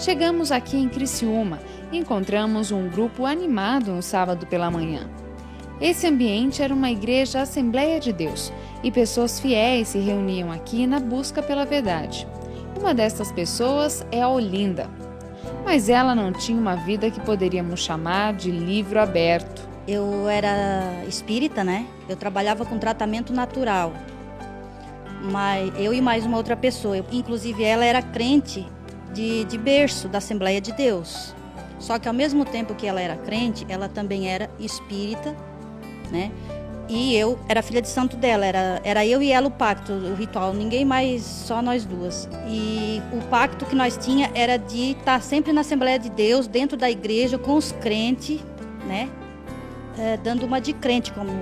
Chegamos aqui em Criciúma e encontramos um grupo animado no sábado pela manhã. Esse ambiente era uma igreja Assembleia de Deus e pessoas fiéis se reuniam aqui na busca pela verdade. Uma dessas pessoas é a Olinda, mas ela não tinha uma vida que poderíamos chamar de livro aberto. Eu era espírita, né? Eu trabalhava com tratamento natural, mas eu e mais uma outra pessoa. Inclusive ela era crente de berço da Assembleia de Deus. Só que ao mesmo tempo que ela era crente, ela também era espírita, né? E eu era filha de santo dela, era eu e ela o pacto, o ritual, ninguém mais, só nós duas. E o pacto que nós tinha era de estar sempre na Assembleia de Deus, dentro da igreja, com os crentes, né? Dando uma de crente, como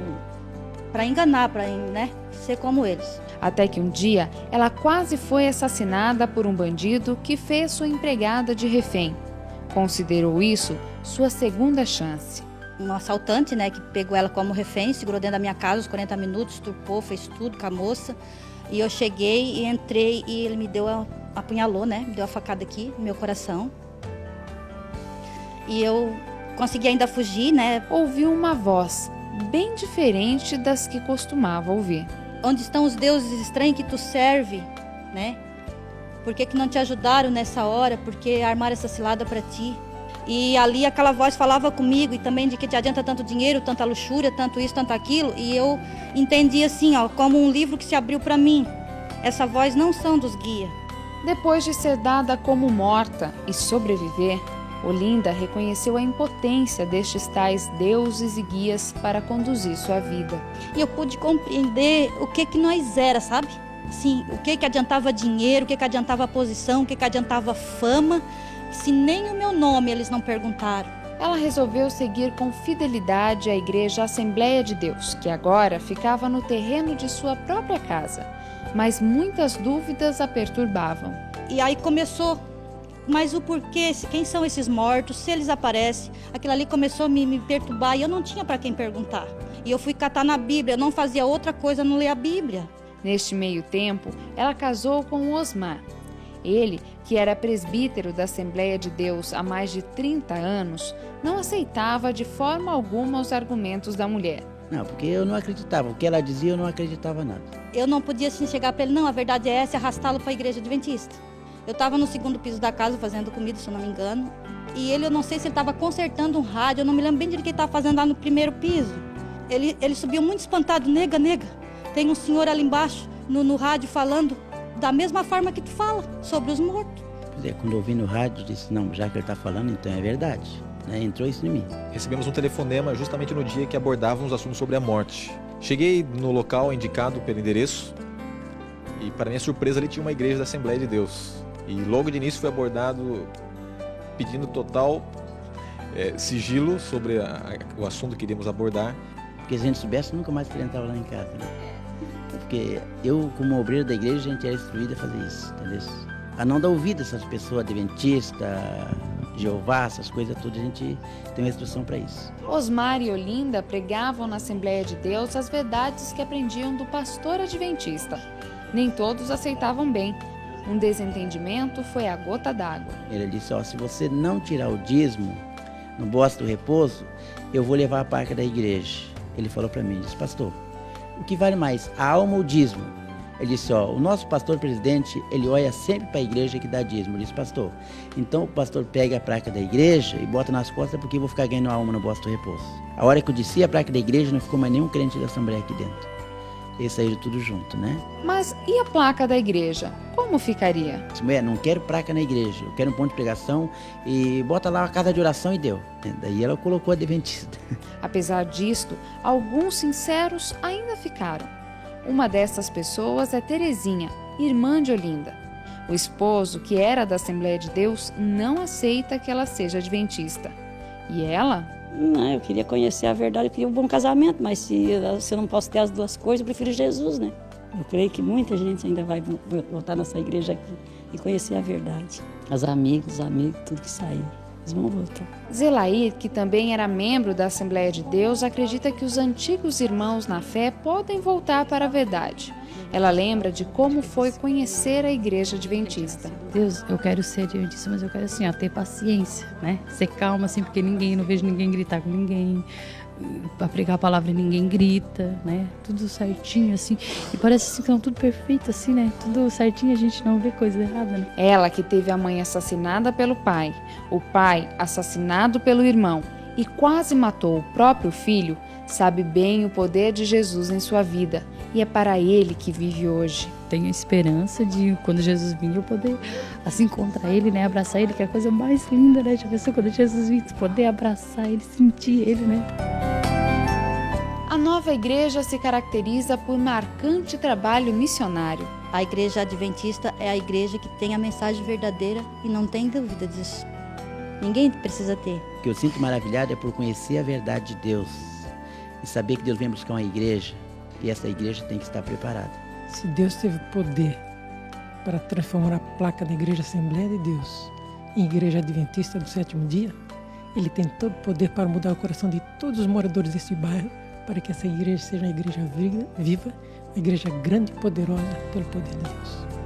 para enganar, para, né, ser como eles. Até que um dia, ela quase foi assassinada por um bandido que fez sua empregada de refém. Considerou isso sua segunda chance. Um assaltante, né, que pegou ela como refém, segurou dentro da minha casa os 40 minutos, estupou, fez tudo com a moça. E eu cheguei e entrei e ele me deu, apunhalou, né, me deu a facada aqui no meu coração. E eu consegui ainda fugir, né. Ouviu uma voz bem diferente das que costumava ouvir. Onde estão os deuses estranhos que tu serve, né? Por que não te ajudaram nessa hora? Por que armaram essa cilada para ti? E ali aquela voz falava comigo e também de que te adianta tanto dinheiro, tanta luxúria, tanto isso, tanto aquilo. E eu entendi assim, ó, como um livro que se abriu para mim. Essa voz não são dos guias. Depois de ser dada como morta e sobreviver, Olinda reconheceu a impotência destes tais deuses e guias para conduzir sua vida. E eu pude compreender o que nós era, sabe? Assim, o que adiantava dinheiro, o que adiantava posição, o que adiantava fama, se nem o meu nome eles não perguntaram. Ela resolveu seguir com fidelidade a igreja Assembleia de Deus, que agora ficava no terreno de sua própria casa, mas muitas dúvidas a perturbavam. E aí começou. Mas o porquê, quem são esses mortos, se eles aparecem, aquilo ali começou a me perturbar e eu não tinha para quem perguntar. E eu fui catar na Bíblia, não fazia outra coisa não ler a Bíblia. Neste meio tempo, ela casou com o Osmar. Ele, que era presbítero da Assembleia de Deus há mais de 30 anos, não aceitava de forma alguma os argumentos da mulher. Não, porque eu não acreditava. O que ela dizia, eu não acreditava nada. Eu não podia assim chegar para ele, não, a verdade é essa, e arrastá-lo para a igreja adventista. Eu estava no segundo piso da casa fazendo comida, se eu não me engano. E ele, eu não sei se ele estava consertando um rádio, eu não me lembro bem de que ele estava fazendo lá no primeiro piso. Ele subiu muito espantado, nega, tem um senhor ali embaixo no rádio falando da mesma forma que tu fala, sobre os mortos. Pois é, quando eu ouvi no rádio, disse, não, já que ele está falando, então é verdade. Né? Entrou isso em mim. Recebemos um telefonema justamente no dia que abordávamos assuntos sobre a morte. Cheguei no local indicado pelo endereço e, para minha surpresa, ali tinha uma igreja da Assembleia de Deus. E logo de início foi abordado pedindo total sigilo sobre o assunto que iríamos abordar. Porque se a gente soubesse, nunca mais entrava lá em casa. Né? Porque eu, como obreiro da igreja, a gente era instruído a fazer isso, entendeu? A não dar ouvido a essas pessoas adventistas, Jeová, essas coisas todas, a gente tem uma instrução para isso. Osmar e Olinda pregavam na Assembleia de Deus as verdades que aprendiam do pastor adventista. Nem todos aceitavam bem. Um desentendimento foi a gota d'água. Ele disse, ó, se você não tirar o dízimo no bosque do repouso, eu vou levar a parca da igreja. Ele falou para mim, disse, pastor, o que vale mais, a alma ou o dízimo? Ele disse, ó, o nosso pastor presidente, ele olha sempre para a igreja que dá dízimo. Ele disse, pastor, então o pastor pega a placa da igreja e bota nas costas porque eu vou ficar ganhando alma no bosque do repouso. A hora que eu desci a placa da igreja, não ficou mais nenhum crente da Assembleia aqui dentro. Eles saíram tudo junto, né? Mas e a placa da igreja? Como ficaria? Disse, mulher, não quero placa na igreja, eu quero um ponto de pregação e bota lá a casa de oração e deu. Daí ela colocou a adventista. Apesar disto, alguns sinceros ainda ficaram. Uma dessas pessoas é Terezinha, irmã de Olinda. O esposo, que era da Assembleia de Deus, não aceita que ela seja adventista. E ela? Não, eu queria conhecer a verdade, eu queria um bom casamento, mas se eu não posso ter as duas coisas, eu prefiro Jesus, né? Eu creio que muita gente ainda vai voltar nessa igreja aqui e conhecer a verdade. Os amigos, tudo que sair. Eles vão voltar. Zelair, que também era membro da Assembleia de Deus, acredita que os antigos irmãos na fé podem voltar para a verdade. Ela lembra de como foi conhecer a Igreja Adventista. Deus, eu quero ser adventista, mas eu quero assim, ó, ter paciência, né? Ser calma, assim, porque não vejo ninguém gritar com ninguém. Para pregar a palavra ninguém grita, né? Tudo certinho, assim. E parece assim que é tudo perfeito, assim, né? Tudo certinho, a gente não vê coisa errada, né? Ela, que teve a mãe assassinada pelo pai, o pai assassinado pelo irmão e quase matou o próprio filho, sabe bem o poder de Jesus em sua vida, e é para ele que vive hoje. Tenho a esperança de, quando Jesus vir, eu poder, assim, encontrar ele, né? Abraçar ele, que é a coisa mais linda, né? Já pensou quando Jesus vir, poder abraçar ele, sentir ele, né? A nova igreja se caracteriza por marcante trabalho missionário. A Igreja Adventista é a igreja que tem a mensagem verdadeira e não tem dúvida disso. Ninguém precisa ter. O que eu sinto maravilhado é por conhecer a verdade de Deus e saber que Deus vem buscar uma igreja e essa igreja tem que estar preparada. Se Deus teve poder para transformar a placa da Igreja Assembleia de Deus em Igreja Adventista do Sétimo Dia, Ele tem todo o poder para mudar o coração de todos os moradores desse bairro, para que essa igreja seja uma igreja viva, uma igreja grande e poderosa pelo poder de Deus.